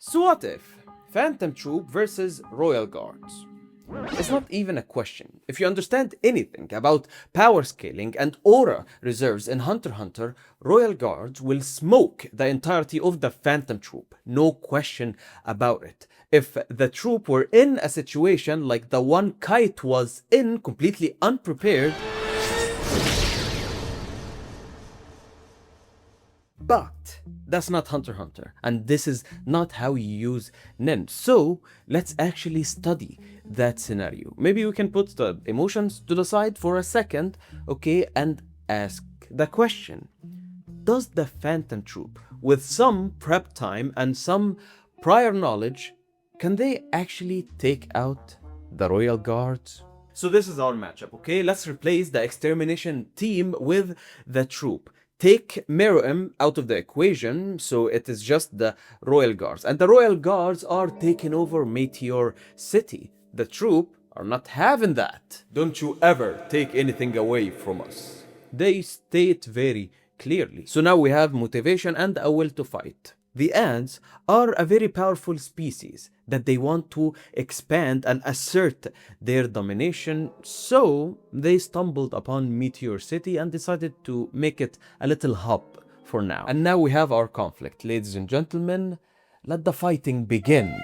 So what if Phantom Troupe versus Royal Guards? It's not even a question. If you understand anything about power scaling and aura reserves in Hunter x Hunter, Royal Guards will smoke the entirety of the Phantom Troupe. No question about it. If the troop were in a situation like the one Kite was in, completely unprepared, but that's not Hunter x Hunter, and this is not how you use Nen. So let's actually study that scenario. Maybe we can put the emotions to the side for a second, okay, and ask the question. Does the Phantom Troupe, with some prep time and some prior knowledge, can they actually take out the Royal Guards? So this is our matchup, okay? Let's replace the extermination team with the troop. Take Meruem out of the equation, so it is just the Royal Guards. And the Royal Guards are taking over Meteor City. The troop are not having that. Don't you ever take anything away from us. They state very clearly. So now we have motivation and a will to fight. The ants are a very powerful species that they want to expand and assert their domination, so they stumbled upon Meteor City and decided to make it a little hub for now. And now we have our conflict. Ladies and gentlemen, let the fighting begin.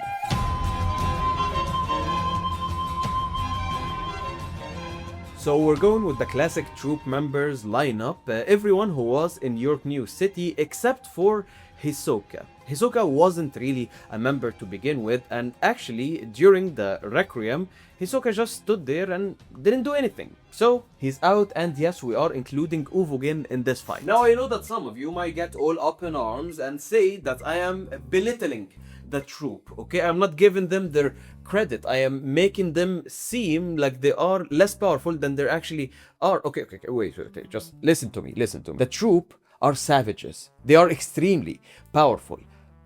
So we're going with the classic troop members lineup, everyone who was in York New City except for Hisoka. Hisoka wasn't really a member to begin with, and actually during the Requiem, Hisoka just stood there and didn't do anything. So he's out, and yes, we are including Uvogin in this fight. Now I know that some of you might get all up in arms and say that I am belittling the troop, okay? I'm not giving them their credit. I am making them seem like they are less powerful than they actually are. Okay, wait, just listen to me. The troop are savages. They are extremely powerful.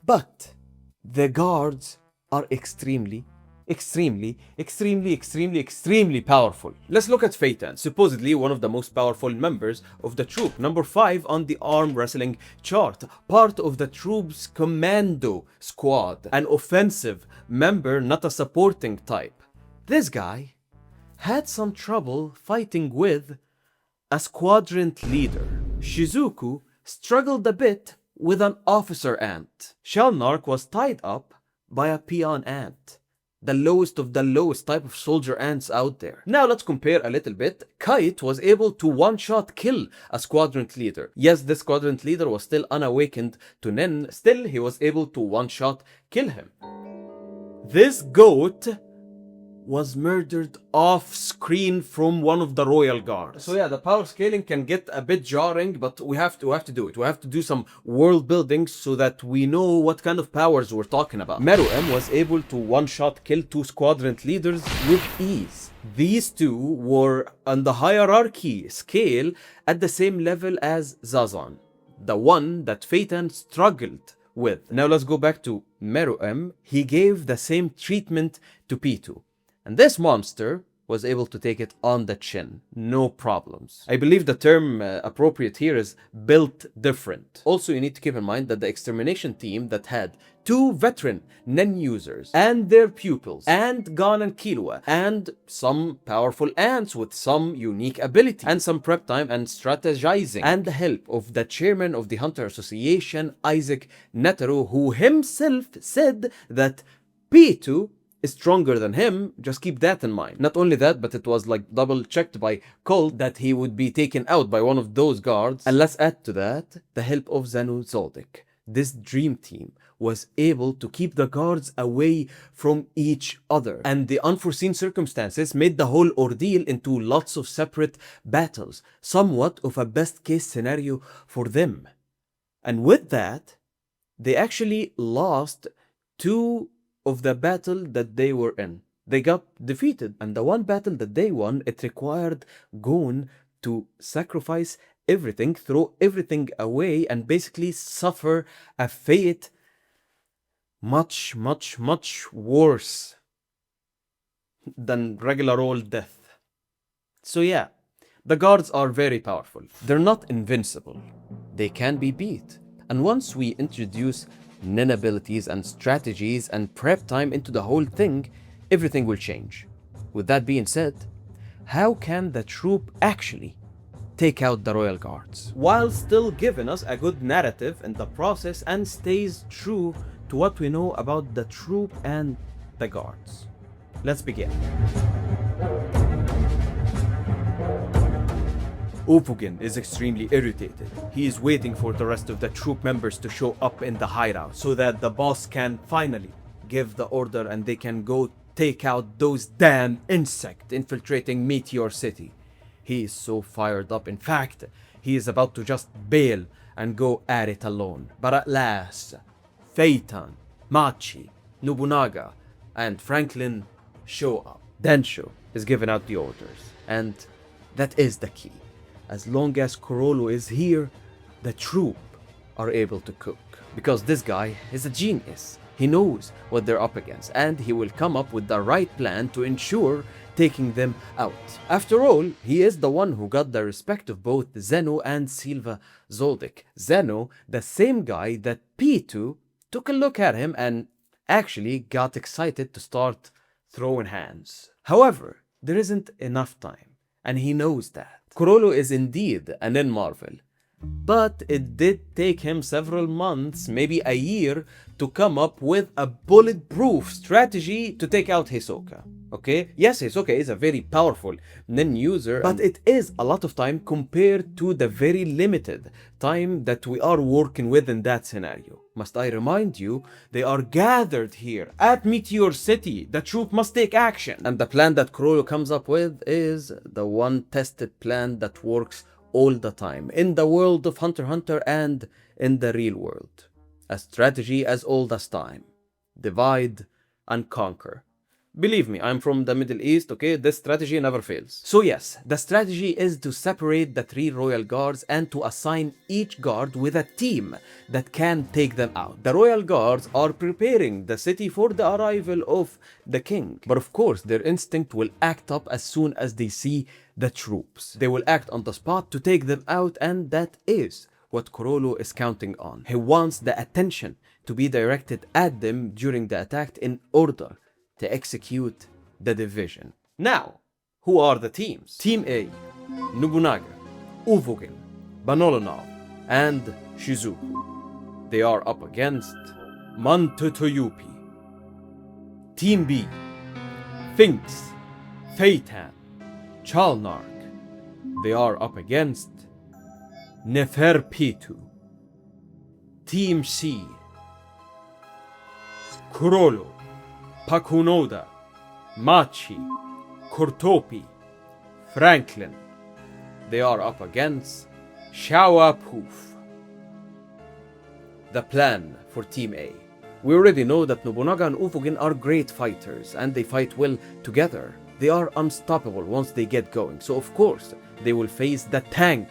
But the guards are extremely powerful. Let's look at Phaeton, supposedly one of the most powerful members of the troop. Number 5 on the arm wrestling chart. Part of the troop's commando squad. An offensive member, not a supporting type. This guy had some trouble fighting with a squadron leader. Shizuku struggled a bit with an officer ant. Shalnark was tied up by a peon ant. The lowest of the lowest type of soldier ants out there. Now let's compare a little bit. Kite was able to one-shot kill a squadron leader. Yes, this squadron leader was still unawakened to Nen. Still, he was able to one-shot kill him. This goat was murdered off screen from one of the Royal Guards. So yeah, the power scaling can get a bit jarring, but we have to do it. We have to do some world building so that we know what kind of powers we're talking about. Meruem was able to one-shot kill 2 squadron leaders with ease. These 2 were on the hierarchy scale at the same level as Zazan, the one that Phaeton struggled with. Now let's go back to Meruem. He gave the same treatment to Pitou. And this monster was able to take it on the chin, no problems. I believe the term appropriate here is built different. Also, you need to keep in mind that the extermination team that had 2 veteran Nen users and their pupils, and Gon and Killua, and some powerful ants with some unique ability, and some prep time and strategizing, and the help of the chairman of the Hunter Association, Isaac Netero, who himself said that Pitou is stronger than him. Just keep that in mind. Not only that, but it was like double checked by Colt that he would be taken out by one of those guards. And let's add to that the help of Zanu Zoldyck. This dream team was able to keep the guards away from each other. And the unforeseen circumstances made the whole ordeal into lots of separate battles. Somewhat of a best case scenario for them. And with that, they actually lost 2 of the battle that they were in. They got defeated, and the one battle that they won, it required Gon to sacrifice everything, throw everything away, and basically suffer a fate much worse than regular old death. So yeah, the guards are very powerful. They're not invincible. They can be beat. And once we introduce nin abilities and strategies and prep time into the whole thing, everything will change. With that being said, how can the troop actually take out the royal guards while still giving us a good narrative in the process and stays true to what we know about the troop and the guards? Let's begin. Uvogin is extremely irritated. He is waiting for the rest of the troop members to show up in the hideout so that the boss can finally give the order and they can go take out those damn insects infiltrating Meteor City. He is so fired up. In fact, he is about to just bail and go at it alone. But at last, Phaeton, Machi, Nobunaga, and Franklin show up. Densho is giving out the orders, and that is the key. As long as Kurolo is here, the troop are able to cook. Because this guy is a genius. He knows what they're up against, and he will come up with the right plan to ensure taking them out. After all, he is the one who got the respect of both Zeno and Silva Zoldyck. Zeno, the same guy that P2 took a look at him and actually got excited to start throwing hands. However, there isn't enough time, and he knows that. Kurolo is indeed an in-Marvel, but it did take him several months, maybe a year, to come up with a bulletproof strategy to take out Hisoka. Okay? Yes, Hisoka is a very powerful nin user, but it is a lot of time compared to the very limited time that we are working with in that scenario. Must I remind you, they are gathered here at Meteor City. The troop must take action. And the plan that Kurolo comes up with is the one tested plan that works all the time in the world of Hunter x Hunter and in the real world. A strategy as old as time. Divide and conquer. Believe me, I'm from the Middle East, okay? This strategy never fails. So yes, the strategy is to separate the 3 royal guards and to assign each guard with a team that can take them out. The royal guards are preparing the city for the arrival of the king. But of course, their instinct will act up as soon as they see the troops. They will act on the spot to take them out, and that is what Kurolo is counting on. He wants the attention to be directed at them during the attack in order to execute the division. Now, who are the teams? Team A, Nobunaga, Uvogin, Banolonov, and Shizuku. They are up against Mantotoyupi. Team B, Finks, Phaeton, Chalnark. They are up against Neferpitu. Team C, Kurolo, Pakunoda, Machi, Kurtopi, Franklin. They are up against Shawapoof. The plan for Team A. We already know that Nobunaga and Uvogin are great fighters and they fight well together. They are unstoppable once they get going, so of course they will face the tank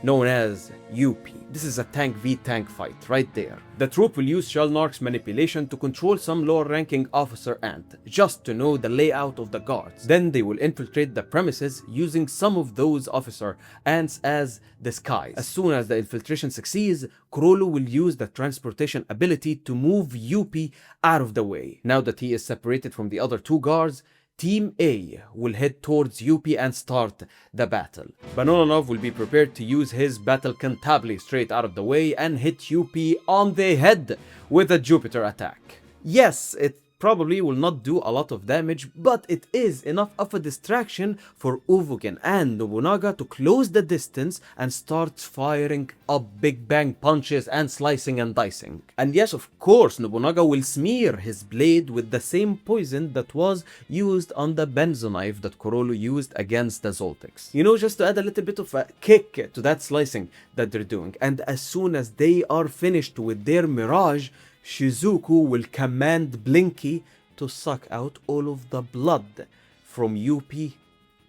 known as UP. This is a tank v tank fight right there. The troop will use Shalnark's manipulation to control some lower ranking officer ant, just to know the layout of the guards. Then they will infiltrate the premises using some of those officer ants as disguise. As soon as the infiltration succeeds, Kurolo will use the transportation ability to move UP out of the way. Now that he is separated from the other 2 guards, Team A will head towards UP and start the battle. Banolonov will be prepared to use his battle cantabile straight out of the way and hit UP on the head with a Jupiter attack. Yes, it probably will not do a lot of damage, but it is enough of a distraction for Uvogin and Nobunaga to close the distance and start firing up big bang punches and slicing and dicing. And yes, of course, Nobunaga will smear his blade with the same poison that was used on the benzo knife that Kurolo used against the Zoldycks. You know, just to add a little bit of a kick to that slicing that they're doing. And as soon as they are finished with their mirage, Shizuku will command Blinky to suck out all of the blood from UP,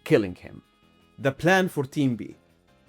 killing him. The plan for Team B.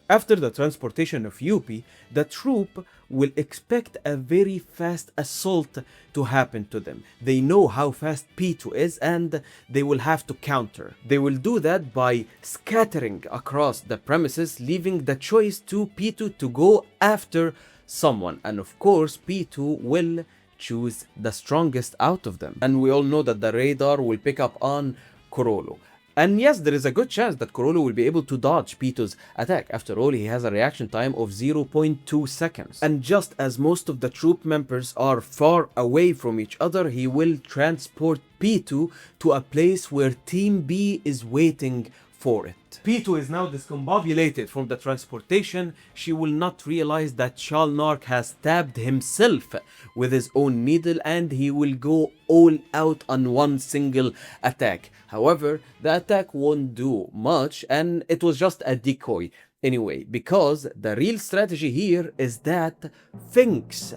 After the transportation of UP, the troop will expect a very fast assault to happen to them. They know how fast P2 is and they will have to counter. They will do that by scattering across the premises, leaving the choice to P2 to go after someone. And of course, P2 will choose the strongest out of them. And we all know that the radar will pick up on Corolo. And yes, there is a good chance that Corolo will be able to dodge Pito's attack. After all, he has a reaction time of 0.2 seconds. And just as most of the troop members are far away from each other, he will transport Pito to a place where Team B is waiting for it. Pito is now discombobulated from the transportation. She will not realize that Shalnark has stabbed himself with his own needle, and he will go all out on one single attack. However, the attack won't do much, and it was just a decoy anyway, because the real strategy here is that Finks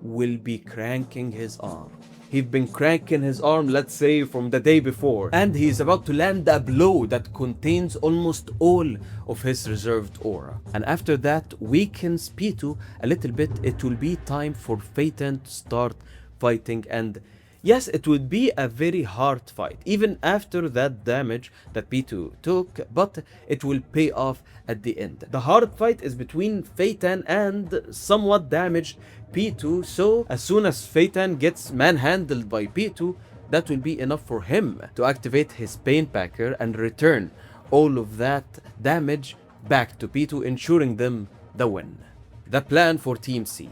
will be cranking his arm. He's been cranking his arm, let's say, from the day before, and he's about to land a blow that contains almost all of his reserved aura. And after that weakens Pito a little bit. It will be time for Phaeton to start fighting, and yes, it would be a very hard fight, even after that damage that Pito took, but it will pay off at the end. The hard fight is between Phaeton and somewhat damaged Pito, so as soon as Phaeton gets manhandled by Pito, that will be enough for him to activate his Pain Packer and return all of that damage back to Pito, ensuring them the win. The plan for Team C.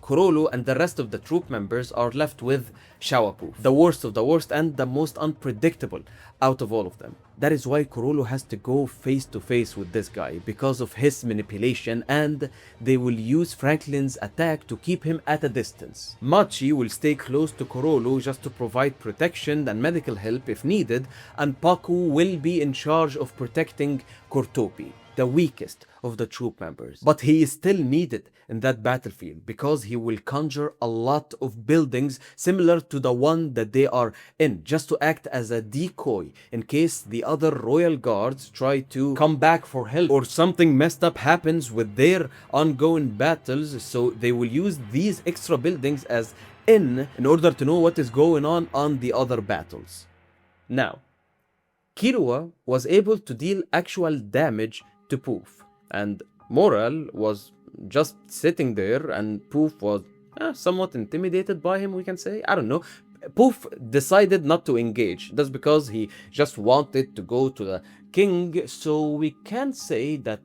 Corolo and the rest of the troop members are left with Shawapoof, the worst of the worst and the most unpredictable out of all of them. That is why Corolo has to go face to face with this guy, because of his manipulation, and they will use Franklin's attack to keep him at a distance. Machi will stay close to Corolo just to provide protection and medical help if needed, and Paku will be in charge of protecting Kortopi, the weakest of the troop members. But he is still needed in that battlefield because he will conjure a lot of buildings similar to the one that they are in, just to act as a decoy in case the other royal guards try to come back for help or something messed up happens with their ongoing battles. So they will use these extra buildings as in order to know what is going on the other battles. Now, Killua was able to deal actual damage to Poof, and Moral was just sitting there, and Poof was somewhat intimidated by him, we can say. I don't know. Poof decided not to engage. That's because he just wanted to go to the king. So we can say that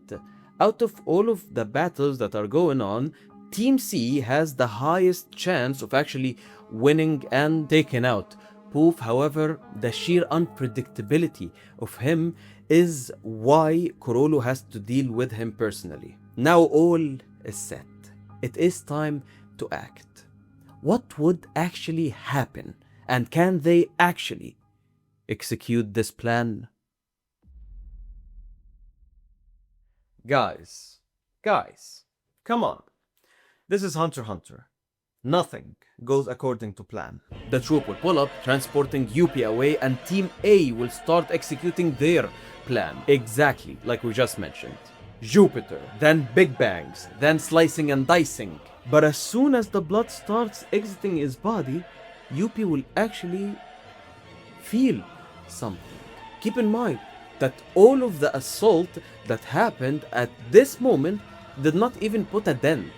out of all of the battles that are going on, Team C has the highest chance of actually winning and taking out Poof. However, the sheer unpredictability of him is why Corolo has to deal with him personally. Now all is set. It is time to act. What would actually happen? And can they actually execute this plan? Guys, come on. This is Hunter x Hunter. Nothing goes according to plan. The troop will pull up, transporting Yuppie away, and Team A will start executing their plan. Exactly like we just mentioned. Jupiter, then Big Bangs, then slicing and dicing. But as soon as the blood starts exiting his body, Yuppie will actually feel something. Keep in mind that all of the assault that happened at this moment did not even put a dent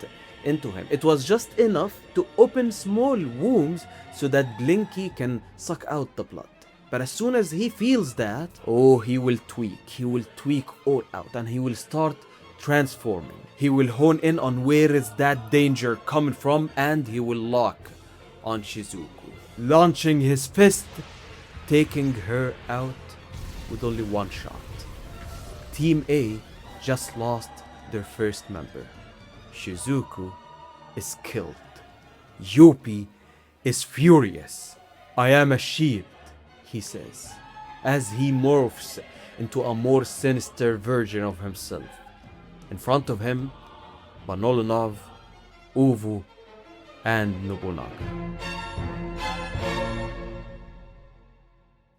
into him. It was just enough to open small wounds so that Blinky can suck out the blood. But as soon as he feels that, oh, he will tweak all out, and he will start transforming. He will hone in on where is that danger coming from, and he will lock on Shizuku, launching his fist, taking her out with only one shot. Team A just lost their first member. Shizuku is killed. Yuppie is furious. I am a shield, he says, as he morphs into a more sinister version of himself. In front of him, Banolonov, Uvu, and Nobunaga.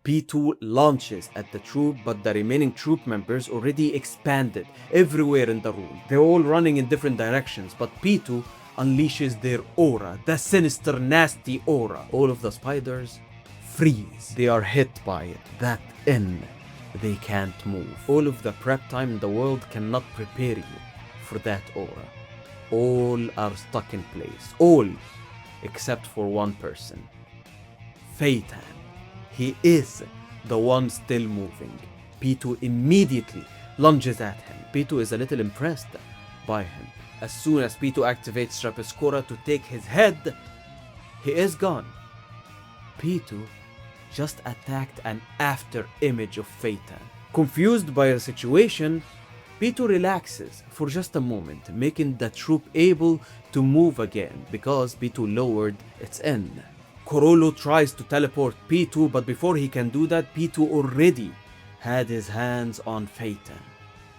P2 launches at the troop, but the remaining troop members already expanded everywhere in the room. They're all running in different directions, but P2 unleashes their aura, the sinister, nasty aura. All of the spiders freeze. They are hit by it. That they can't move. All of the prep time in the world cannot prepare you for that aura. All are stuck in place. All except for one person. Phaeton. He is the one still moving. P2 immediately lunges at him. P2 is a little impressed by him. As soon as P2 activates Trapezoora to take his head, he is gone. P2 just attacked an after image of Phaeton. Confused by the situation, P2 relaxes for just a moment, making the troupe able to move again because P2 lowered its end. Corolo tries to teleport P2, but before he can do that, P2 already had his hands on Phaeton.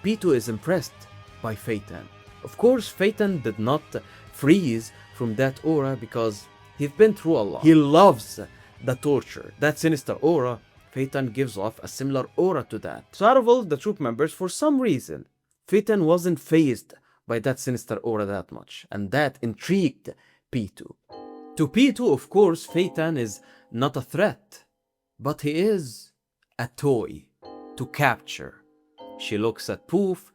P2 is impressed by Phaeton. Of course, Phaeton did not freeze from that aura because he's been through a lot. He loves the torture. That sinister aura, Phaeton gives off a similar aura to that. So out of all the troop members, for some reason, Phaeton wasn't fazed by that sinister aura that much, and that intrigued P2. To P2, of course, Phaeton is not a threat, but he is a toy to capture. She looks at Poof,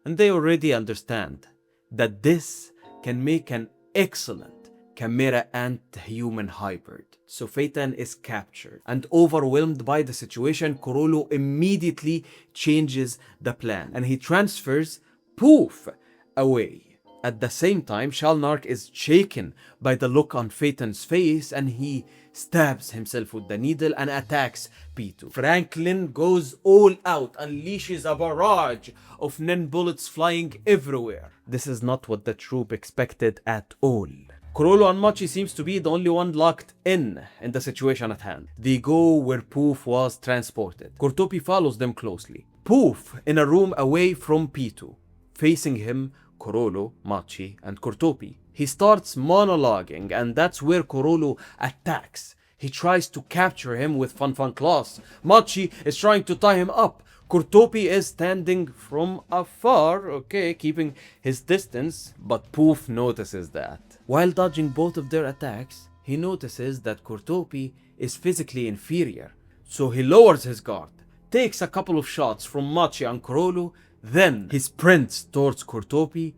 and they already understand that this can make an excellent Chimera ant-human hybrid. So Phaeton is captured, and overwhelmed by the situation, Corolo immediately changes the plan, and he transfers Poof away. At the same time, Shalnark is shaken by the look on Phaeton's face, and he stabs himself with the needle and attacks P2. Franklin goes all out, unleashes a barrage of Nen bullets flying everywhere. This is not what the troop expected at all. Corolo and Machi seems to be the only one locked in the situation at hand. They go where Poof was transported. Cortopi follows them closely. Poof in a room away from P2. Facing him, Corolo, Machi, and Cortopi. He starts monologuing, and that's where Corolo attacks. He tries to capture him with Fun claws. Machi is trying to tie him up. Cortopi is standing from afar, okay, keeping his distance, but Poof notices that. While dodging both of their attacks, he notices that Cortopi is physically inferior. So he lowers his guard, takes a couple of shots from Machi and Corolo, then he sprints towards Cortopi,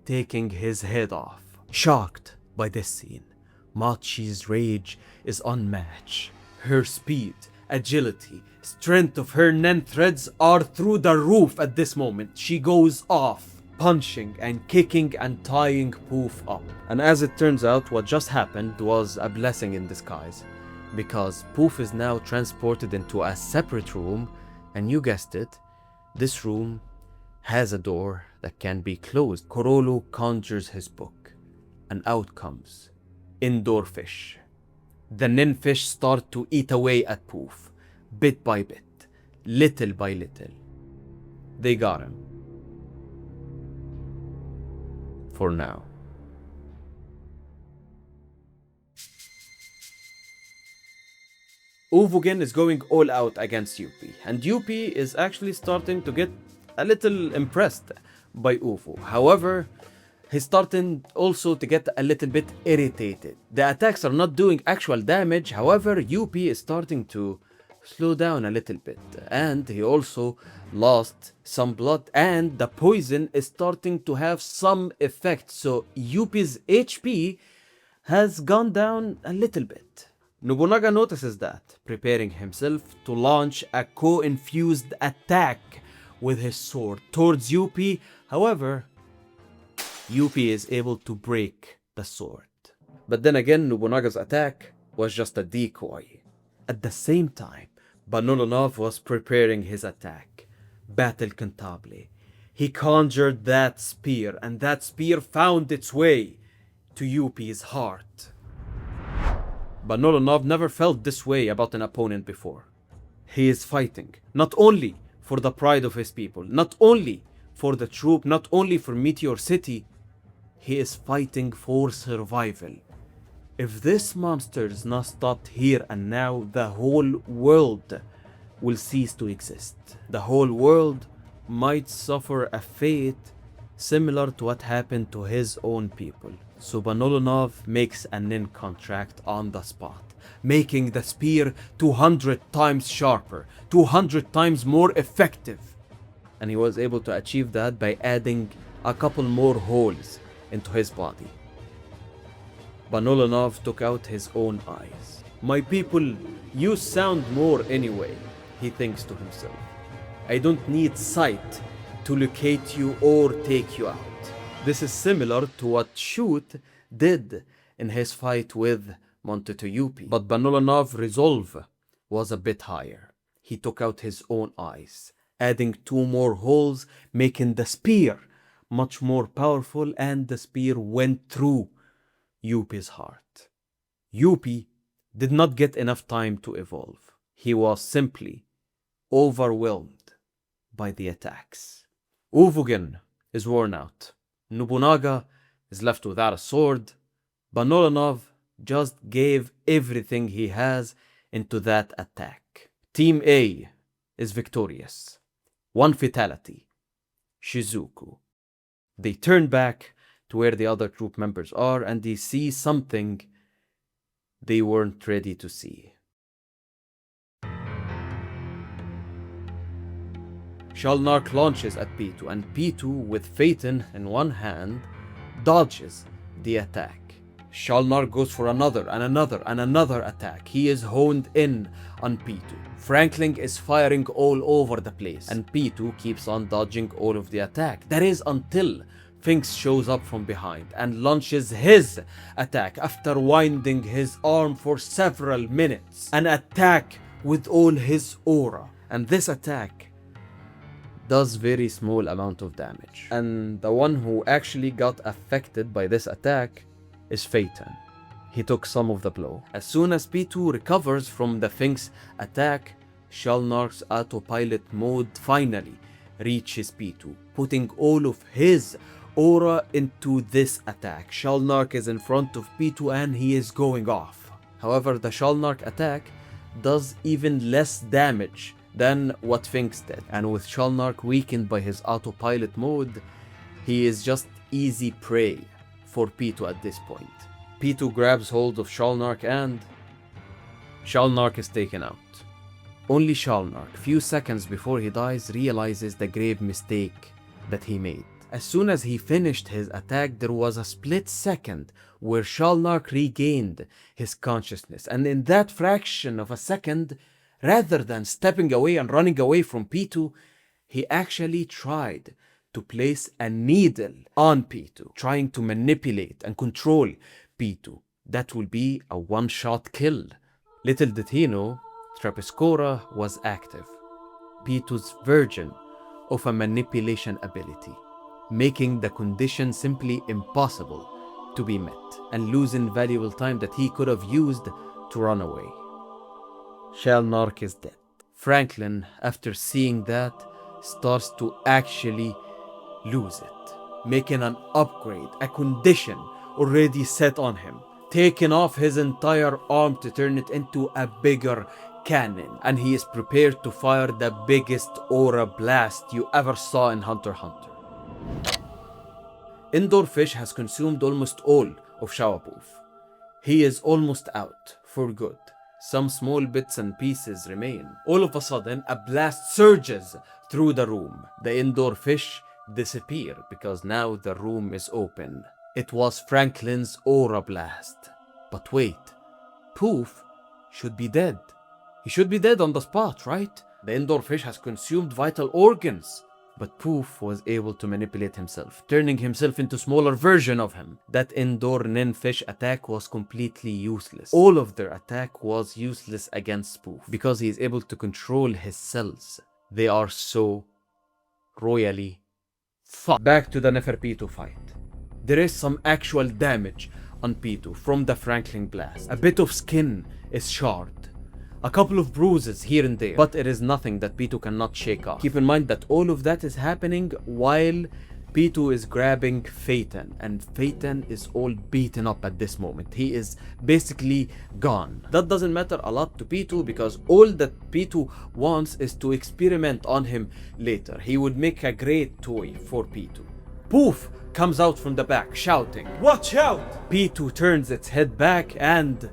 taking his head off. Shocked by this scene, Machi's rage is unmatched. Her speed, agility, strength of her Nen threads are through the roof at this moment. She goes off, punching and kicking and tying Poof up. And as it turns out, what just happened was a blessing in disguise, because Poof is now transported into a separate room, and you guessed it, this room has a door that can be closed. Corolo conjures his book, and out comes indoor fish. The Nen fish start to eat away at Poof, bit by bit, little by little. They got him. For now. Uvogin is going all out against Yuppie, and Yuppie is actually starting to get a little impressed by Uvo. However, he's starting also to get a little bit irritated. The attacks are not doing actual damage, however, Yuppie is starting to slow down a little bit, and he also lost some blood, and the poison is starting to have some effect, so Yuppie's HP has gone down a little bit. Nobunaga notices that, preparing himself to launch a co-infused attack with his sword towards Yuppie. However, Yuppie is able to break the sword. But then again, Nobunaga's attack was just a decoy. At the same time, Banolonov was preparing his attack. Battle Cantabile. He conjured that spear, and that spear found its way to Yuppie's heart. Banolonov never felt this way about an opponent before. He is fighting, not only for the pride of his people, not only for the troop, not only for Meteor City, he is fighting for survival. If this monster is not stopped here and now, the whole world will cease to exist. The whole world might suffer a fate similar to what happened to his own people. So Banolonov makes a Nin contract on the spot, making the spear 200 times sharper, 200 times more effective. And he was able to achieve that by adding a couple more holes into his body. Banolanov took out his own eyes. My people, you sound more anyway, he thinks to himself. I don't need sight to locate you or take you out. This is similar to what Shoot did in his fight with Montetoyupi. But Banolanov resolve was a bit higher. He took out his own eyes, adding 2 more holes, making the spear much more powerful, and the spear went through Yupi's heart. Yupi did not get enough time to evolve. He was simply overwhelmed by the attacks. Uvogin is worn out. Nobunaga is left without a sword. Banolanov just gave everything he has into that attack. Team A is victorious. 1 fatality. Shizuku. They turn back to where the other troop members are, and they see something they weren't ready to see. Shalnark launches at P2, and P2, with Phaeton in one hand, dodges the attack. Shalnark goes for another and another and another attack. He is honed in on P2. Franklin is firing all over the place, and P2 keeps on dodging all of the attack. That is until Finks shows up from behind and launches his attack after winding his arm for several minutes. An attack with all his aura. And this attack does very small amount of damage. And the one who actually got affected by this attack is Phaeton. He took some of the blow. As soon as P2 recovers from the Finks attack, Shalnark's autopilot mode finally reaches P2, putting all of his aura into this attack. Shalnark is in front of P2 and he is going off. However, the Shalnark attack does even less damage than what Finks did. And with Shalnark weakened by his autopilot mode, he is just easy prey for P2 at this point. P2 grabs hold of Shalnark and Shalnark is taken out. Only Shalnark, few seconds before he dies, realizes the grave mistake that he made. As soon as he finished his attack, there was a split second where Shalnark regained his consciousness, and in that fraction of a second, rather than stepping away and running away from P2, he actually tried to place a needle on P2, trying to manipulate and control P2. That will be a one-shot kill. Little did he know, Trapeskoura was active, P2's version of a manipulation ability, making the condition simply impossible to be met and losing valuable time that he could have used to run away. Shalnark is dead. Franklin, after seeing that, starts to actually lose it, making an upgrade, a condition already set on him, taking off his entire arm to turn it into a bigger cannon, and he is prepared to fire the biggest aura blast you ever saw in Hunter x Hunter. Indoor Fish has consumed almost all of Shawapuf. He is almost out for good. Some small bits and pieces remain. All of a sudden, a blast surges through the room. The Indoor Fish disappear because now the room is open. It was Franklin's aura blast. But wait, Poof should be dead. He should be dead on the spot, right? The Indoor Fish has consumed vital organs. But Poof was able to manipulate himself, turning himself into a smaller version of him. That Indoor Nin Fish attack was completely useless. All of their attack was useless against Poof because he is able to control his cells. They are so royally fucked. Back to the Neferpitu fight. There is some actual damage on P2 from the Franklin blast. A bit of skin is charred. A couple of bruises here and there, but it is nothing that P2 cannot shake off. Keep in mind that all of that is happening while P2 is grabbing Phaeton, and Phaeton is all beaten up at this moment. He is basically gone. That doesn't matter a lot to P2 because all that P2 wants is to experiment on him later. He would make a great toy for P2. Poof comes out from the back shouting, "Watch out!" P2 turns its head back and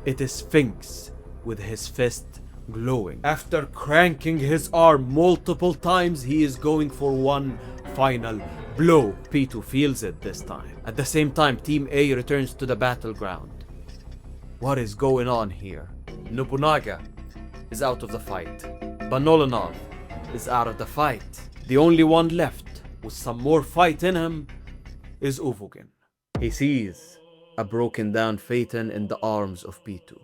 it is Finks with his fist glowing. After cranking his arm multiple times, he is going for one final blow. P2 feels it this time. At the same time, Team A returns to the battleground. What is going on here? Nobunaga is out of the fight. Banolanov is out of the fight. The only one left with some more fight in him is Uvogin. He sees a broken down Phaeton in the arms of P2.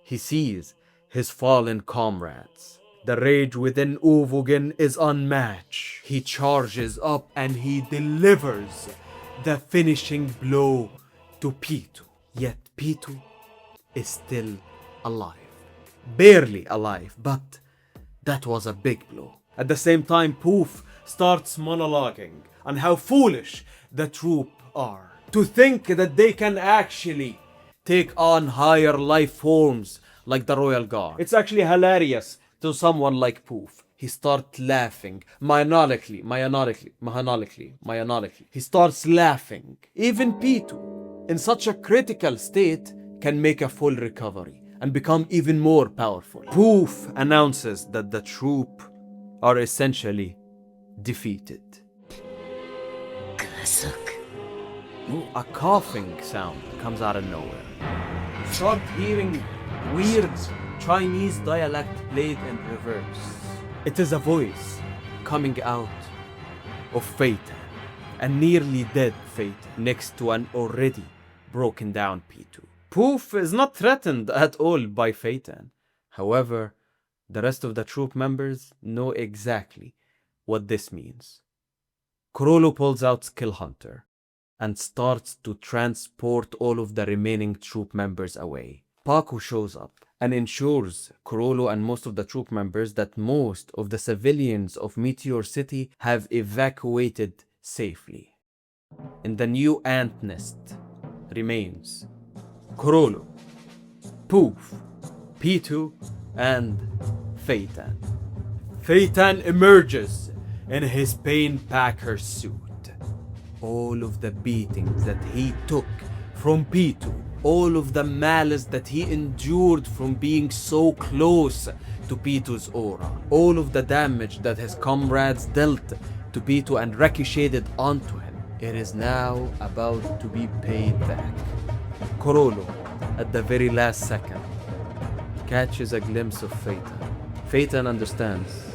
He sees his fallen comrades. The rage within Uvogin is unmatched. He charges up and he delivers the finishing blow to P2. Yet P2 is still alive. Barely alive, but that was a big blow. At the same time, Poof starts monologuing on how foolish the troop are. To think that they can actually take on higher life forms like the Royal Guard. It's actually hilarious to someone like Poof. He starts laughing, maniacally. He starts laughing. Even P2, in such a critical state, can make a full recovery and become even more powerful. Poof announces that the troop are essentially defeated. A coughing sound comes out of nowhere. Start hearing weird Chinese dialect played in reverse. It is a voice coming out of Phaeton, a nearly dead Phaeton next to an already broken down P2. Poof is not threatened at all by Phaeton. However, the rest of the troop members know exactly what this means. Kurolo pulls out Skill Hunter and starts to transport all of the remaining troop members away. Paku shows up and ensures Kurolo and most of the troop members that most of the civilians of Meteor City have evacuated safely. In the new ant nest remains Kurolo, Poof, P2, and Phaeton. Phaeton emerges in his pain packer suit. All of the beatings that he took from P2, all of the malice that he endured from being so close to P2's aura, all of the damage that his comrades dealt to P2 and ricocheted onto him, it is now about to be paid back. Kurolo, at the very last second, catches a glimpse of Phaeton. Phaeton understands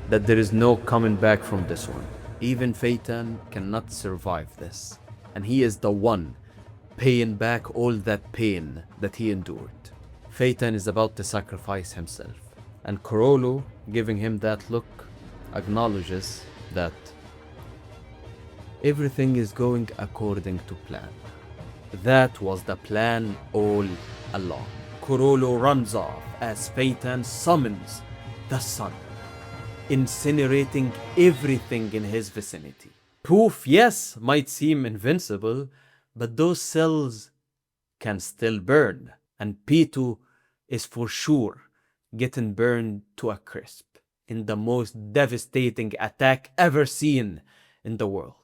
that there is no coming back from this one. Even Phaeton cannot survive this, and he is the one paying back all that pain that he endured. Phaeton is about to sacrifice himself, and Kurolo, giving him that look, acknowledges that everything is going according to plan. That was the plan all along. Kurolo runs off as Phaeton summons the sun, incinerating everything in his vicinity. Poof, yes, might seem invincible, but those cells can still burn, and P2 is for sure getting burned to a crisp in the most devastating attack ever seen in the world.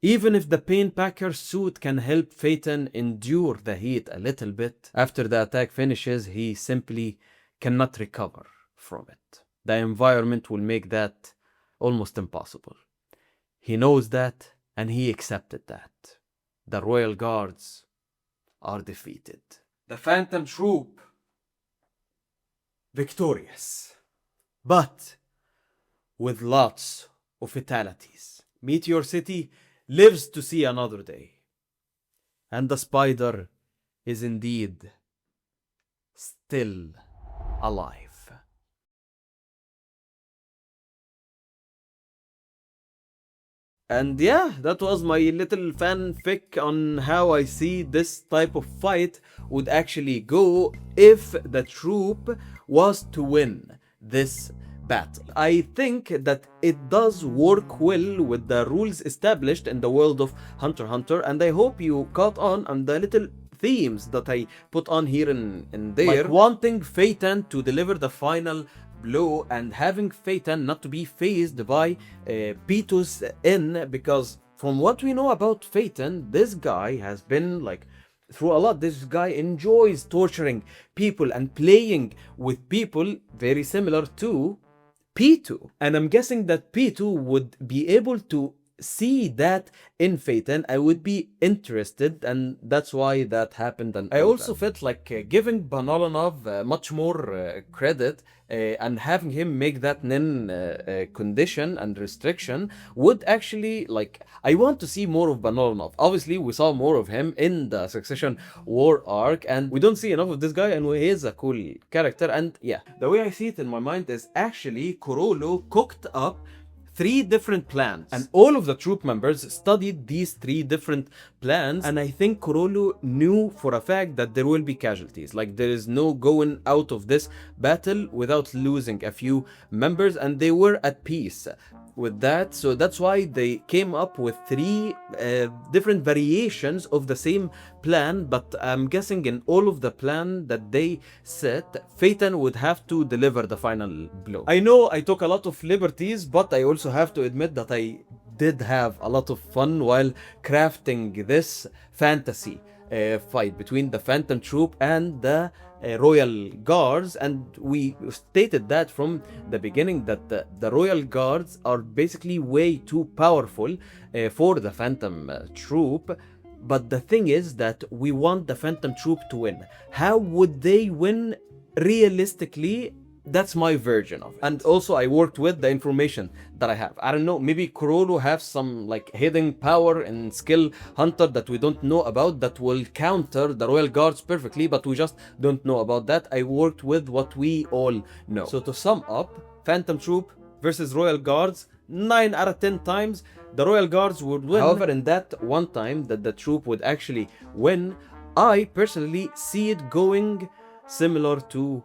Even if the pain packer suit can help Phaeton endure the heat a little bit, after the attack finishes, he simply cannot recover from it. The environment will make that almost impossible. He knows that, and he accepted that. The Royal Guards are defeated. The Phantom Troupe victorious, but with lots of fatalities. Meteor City lives to see another day, and the spider is indeed still alive. And yeah, that was my little fanfic on how I see this type of fight would actually go if the troop was to win this battle. I think that it does work well with the rules established in the world of Hunter x Hunter, and I hope you caught on the little themes that I put on here and there. Like wanting Phaeton to deliver the final blow and having Phaeton not to be phased by P2's N, because from what we know about Phaeton, this guy has been like through a lot. This guy enjoys torturing people and playing with people, very similar to P2. And I'm guessing that P2 would be able to see that in Phaeton, I would be interested, and that's why that happened. And I also felt like giving Banalanov much more credit and having him make that Nin condition and restriction would actually, like, I want to see more of Banalanov. Obviously, we saw more of him in the Succession War arc, and we don't see enough of this guy, and he is a cool character. And yeah, the way I see it in my mind is actually Corolo cooked up 3 different plans, and all of the troop members studied these 3 different plans, and I think Corolo knew for a fact that there will be casualties. Like, there is no going out of this battle without losing a few members, and they were at peace with that. So that's why they came up with 3 different variations of the same plan, but I'm guessing in all of the plan that they set, Phaeton would have to deliver the final blow. I know I took a lot of liberties, but I also have to admit that I did have a lot of fun while crafting this fantasy fight between the Phantom Troupe and the Royal Guards, and we stated that from the beginning that the Royal Guards are basically way too powerful for the Phantom Troupe. But the thing is that we want the Phantom Troupe to win. How would they win realistically? That's my version of it. And also I worked with the information that I have. I don't know, maybe Corolo has some like hidden power and skill hunter that we don't know about that will counter the Royal Guards perfectly, but we just don't know about that. I worked with what we all know. So to sum up, Phantom Troupe versus Royal Guards, 9 out of 10 times the Royal Guards would win. However, in that one time that the troop would actually win, I personally see it going similar to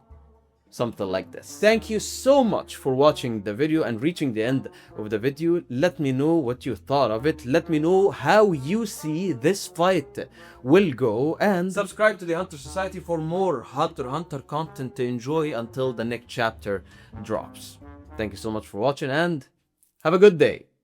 something like this. Thank you so much for watching the video and reaching the end of the video. Let me know what you thought of it. Let me know how you see this fight will go, and subscribe to the Hunter Society for more Hunter x Hunter content to enjoy until the next chapter drops. Thank you so much for watching, and have a good day.